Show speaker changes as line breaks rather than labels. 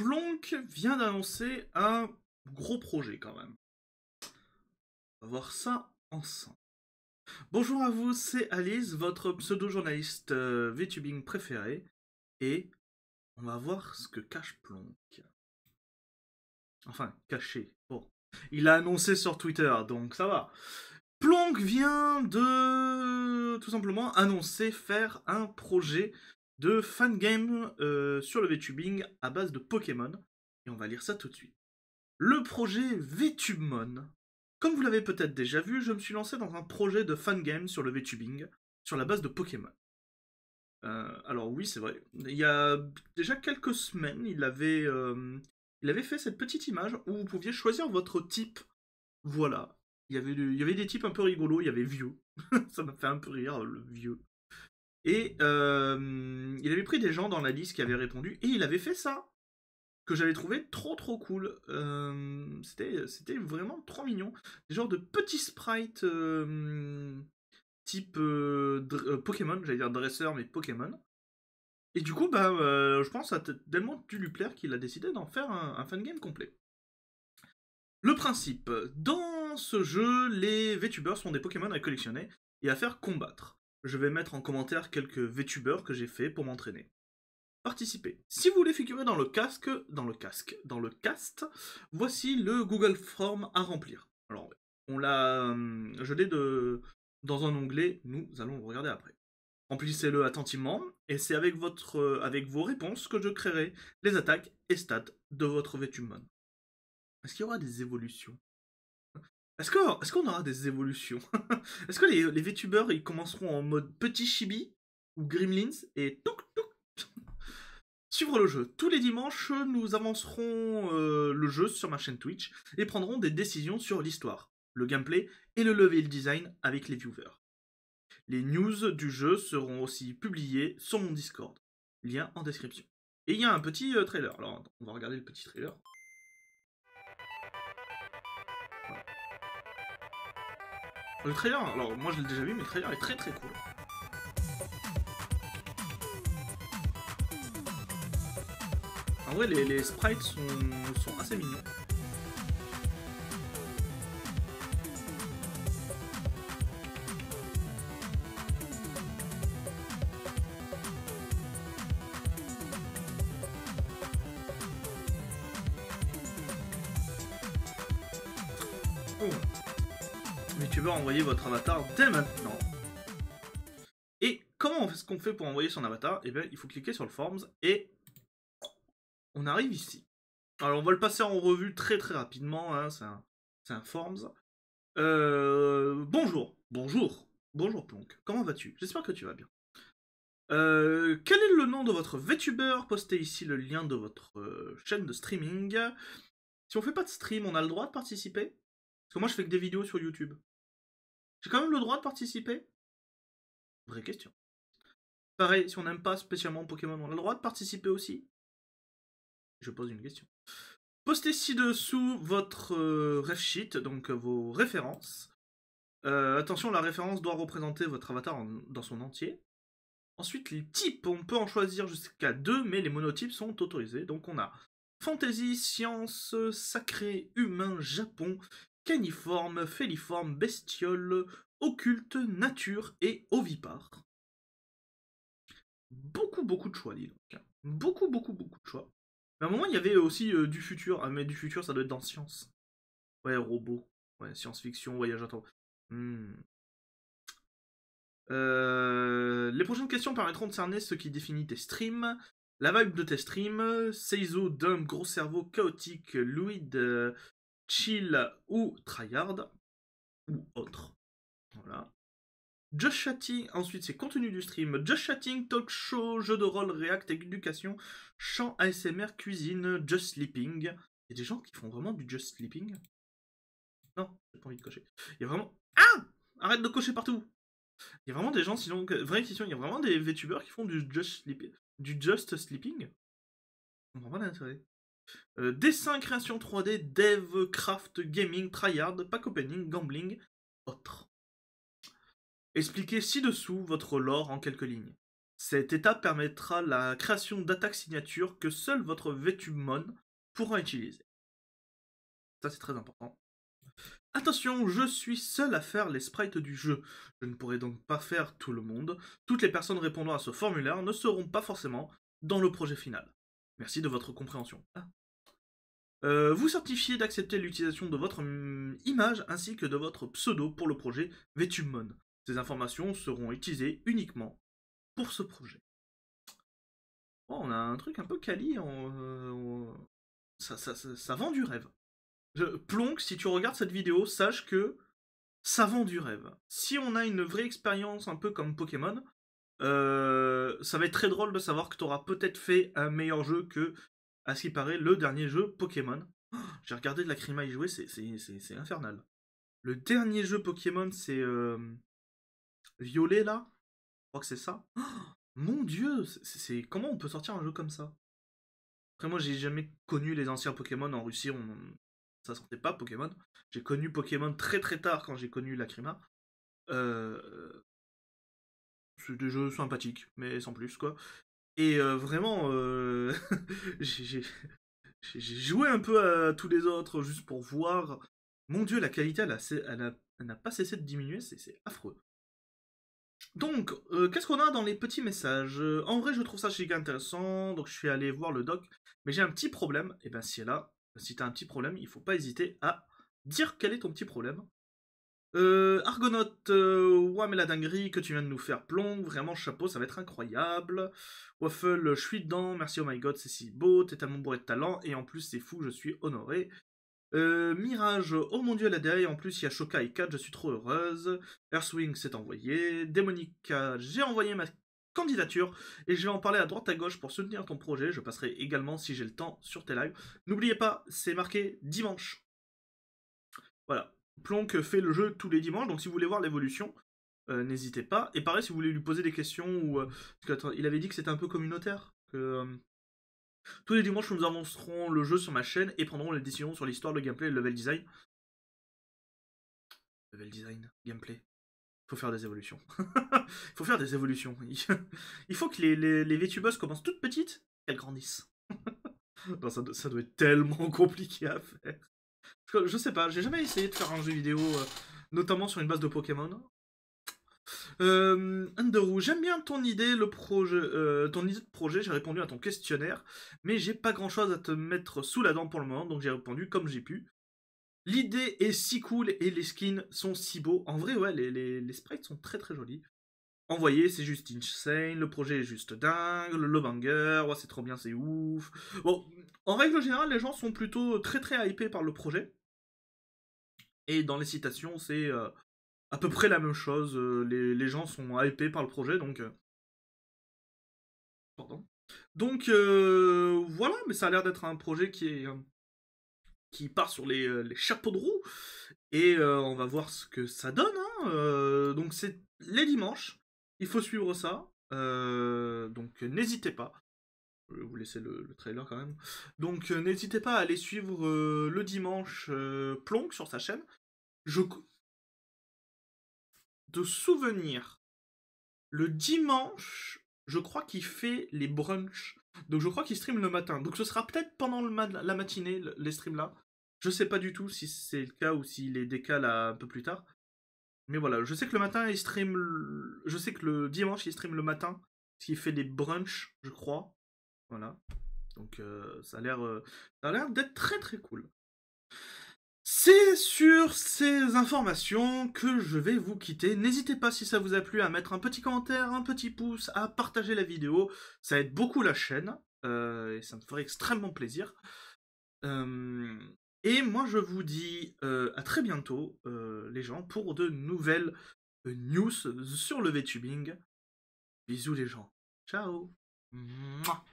Plonk vient d'annoncer un gros projet quand même. On va voir ça ensemble. Bonjour à vous, c'est Alice, votre pseudo-journaliste VTubing préféré. Et on va voir ce que cache Plonk. Enfin, caché. Bon. Il a annoncé sur Twitter, donc ça va. Plonk vient de tout simplement annoncer faire un projet de fangame sur le VTubing à base de Pokémon. Et on va lire ça tout de suite. Le projet VTubemon. Comme vous l'avez peut-être déjà vu, je me suis lancé dans un projet de fangame sur le VTubing, sur la base de Pokémon. Alors oui, c'est vrai. Il y a déjà quelques semaines, il avait fait cette petite image où vous pouviez choisir votre type. Voilà. Il y avait des types un peu rigolos, il y avait vieux. Ça m'a fait un peu rire, le vieux. Et il avait pris des gens dans la liste qui avaient répondu, et il avait fait ça que j'avais trouvé trop cool. C'était vraiment trop mignon. Des genres de petits sprites type Pokémon, j'allais dire dresseur, mais Pokémon. Et du coup, je pense que ça a tellement dû lui plaire qu'il a décidé d'en faire un fangame complet. Le principe, dans ce jeu, les VTubers sont des Pokémon à collectionner et à faire combattre. Je vais mettre en commentaire quelques VTubers que j'ai fait pour m'entraîner. Participer. Si vous voulez figurer dans le cast, voici le Google Form à remplir. Alors, je l'ai dans un onglet, nous allons le regarder après. Remplissez-le attentivement, et c'est avec vos réponses que je créerai les attaques et stats de votre VTubemon. Est-ce qu'il y aura des évolutions? Est-ce qu'on aura des évolutions? Est-ce que les VTubers ils commenceront en mode petit chibi ou Gremlins et touc touc? Suivre le jeu. Tous les dimanches, nous avancerons le jeu sur ma chaîne Twitch et prendrons des décisions sur l'histoire, le gameplay et le level design avec les viewers. Les news du jeu seront aussi publiées sur mon Discord. Lien en description. Et il y a un petit trailer. Alors, on va regarder le petit trailer. Voilà. Le trailer, alors moi je l'ai déjà vu, mais le trailer est très cool. En vrai, les sprites sont assez mignons. Oh. VTuber, envoyez votre avatar dès maintenant. Et comment est-ce qu'on fait pour envoyer son avatar? Eh bien, il faut cliquer sur le Forms et on arrive ici. Alors, on va le passer en revue très rapidement, hein, c'est un Forms. Bonjour Plonk, comment vas-tu? J'espère que tu vas bien. Quel est le nom de votre VTuber? Postez ici le lien de votre chaîne de streaming. Si on fait pas de stream, on a le droit de participer? Parce que moi je fais que des vidéos sur YouTube. J'ai quand même le droit de participer? Vraie question. Pareil, si on n'aime pas spécialement Pokémon, on a le droit de participer aussi? Je pose une question. Postez ci-dessous votre ref sheet, donc vos références. Attention, la référence doit représenter votre avatar dans son entier. Ensuite, les types, on peut en choisir jusqu'à 2, mais les monotypes sont autorisés. Donc on a fantasy, science, sacré, humain, japon, caniforme, féliforme, bestiole, occulte, nature et ovipare. Beaucoup de choix, dis donc. Beaucoup de choix. Mais à un moment, il y avait aussi du futur. Ah, mais du futur, ça doit être dans science. Ouais, robot. Ouais, science-fiction, voyage à temps. Les prochaines questions permettront de cerner ce qui définit tes streams, la vibe de tes streams, Seizo, Dumb, Gros Cerveau, Chaotique, Luid, Chill ou Tryhard, ou autre. Voilà. Just Chatting, ensuite c'est contenu du stream, Just Chatting, Talk Show, jeu de rôle, React, éducation, chant, ASMR, cuisine, Just Sleeping. Il y a des gens qui font vraiment du Just Sleeping? Non, j'ai pas envie de cocher. Il y a vraiment... Ah! Arrête de cocher partout! Il y a vraiment des gens, sinon, vraie question, il y a vraiment des VTubers qui font du Just Sleeping? Je comprends pas l'intérêt. Dessin, création 3D, dev, craft, gaming, tryhard, pack opening, gambling, autres. Expliquez ci-dessous votre lore en quelques lignes. Cette étape permettra la création d'attaques signatures que seul votre VTubeMon pourra utiliser. Ça, c'est très important. Attention, je suis seul à faire les sprites du jeu. Je ne pourrai donc pas faire tout le monde. Toutes les personnes répondant à ce formulaire ne seront pas forcément dans le projet final. Merci de votre compréhension. Vous certifiez d'accepter l'utilisation de votre image ainsi que de votre pseudo pour le projet VTubeMon. Ces informations seront utilisées uniquement pour ce projet. Oh, on a un truc un peu quali. Ça vend du rêve. Plonk, si tu regardes cette vidéo, sache que ça vend du rêve. Si on a une vraie expérience un peu comme Pokémon, ça va être très drôle de savoir que tu auras peut-être fait un meilleur jeu que, à ce qui paraît, le dernier jeu Pokémon. Oh, j'ai regardé de la Crima y jouer, c'est infernal. Le dernier jeu Pokémon, c'est Violet, là. Je crois que c'est ça. Oh, mon dieu, comment on peut sortir un jeu comme ça? Après, moi, j'ai jamais connu les anciens Pokémon en Russie, ça sortait pas Pokémon. J'ai connu Pokémon très très tard quand j'ai connu Lacrima. C'est des jeux sympathiques, mais sans plus, quoi. Et vraiment, j'ai joué un peu à tous les autres juste pour voir. Mon dieu, la qualité, elle n'a pas cessé de diminuer, c'est affreux. Donc, qu'est-ce qu'on a dans les petits messages? En vrai, je trouve ça giga intéressant, donc je suis allé voir le doc, mais j'ai un petit problème. Et ben, si là, si t'as un petit problème, il faut pas hésiter à dire quel est ton petit problème. Argonaut, ouais mais la dinguerie que tu viens de nous faire, Plomb, vraiment chapeau, ça va être incroyable. Waffle, je suis dedans, merci oh my god, c'est si beau, t'es tellement bourré de talent, et en plus c'est fou, je suis honoré. Mirage, oh mon dieu la DA, en plus il y a Shoka et Kat, je suis trop heureuse. Earthwing s'est envoyé. Démonica, j'ai envoyé ma candidature, et je vais en parler à droite à gauche pour soutenir ton projet, je passerai également si j'ai le temps sur tes lives. N'oubliez pas, c'est marqué dimanche. Voilà. Plonk fait le jeu tous les dimanches, donc si vous voulez voir l'évolution, n'hésitez pas. Et pareil, si vous voulez lui poser des questions, ou il avait dit que c'était un peu communautaire, que tous les dimanches nous avancerons le jeu sur ma chaîne et prendrons les décisions sur l'histoire, le gameplay et le level design. Level design, gameplay. Faut faire des évolutions. Faut faire des évolutions. Il faut que les VTubers commencent toutes petites, qu'elles grandissent. Non, ça doit être tellement compliqué à faire. Je sais pas, j'ai jamais essayé de faire un jeu vidéo, notamment sur une base de Pokémon. Underoo, j'aime bien ton idée, ton idée de projet, j'ai répondu à ton questionnaire, mais j'ai pas grand chose à te mettre sous la dent pour le moment, donc j'ai répondu comme j'ai pu. L'idée est si cool et les skins sont si beaux. En vrai, ouais, les sprites sont très très jolis. Envoyé, c'est juste insane, le projet est juste dingue, le Lobanger, ouais, c'est trop bien, c'est ouf. Bon, en règle générale, les gens sont plutôt très très hypés par le projet. Et dans les citations, c'est à peu près la même chose. Les gens sont hypés par le projet, donc... Pardon. Donc, voilà, mais ça a l'air d'être un projet qui part sur les chapeaux de roue. Et on va voir ce que ça donne. Hein. Donc, c'est les dimanches. Il faut suivre ça. Donc, n'hésitez pas. Je vais vous laisser le trailer quand même. Donc, n'hésitez pas à aller suivre le dimanche Plonk sur sa chaîne. De souvenir, le dimanche, je crois qu'il fait les brunchs. Donc je crois qu'il stream le matin. Donc ce sera peut-être pendant la matinée, les streams là. Je sais pas du tout si c'est le cas ou s'il est décalé un peu plus tard. Mais voilà, je sais que le matin il stream. Je sais que le dimanche il stream le matin. Parce qu'il fait des brunchs, je crois. Voilà. Donc ça a l'air d'être très très cool. C'est sur ces informations que je vais vous quitter. N'hésitez pas si ça vous a plu à mettre un petit commentaire, un petit pouce, à partager la vidéo. Ça aide beaucoup la chaîne et ça me ferait extrêmement plaisir. Et moi je vous dis à très bientôt les gens pour de nouvelles news sur le VTubing. Bisous les gens. Ciao. Mouah.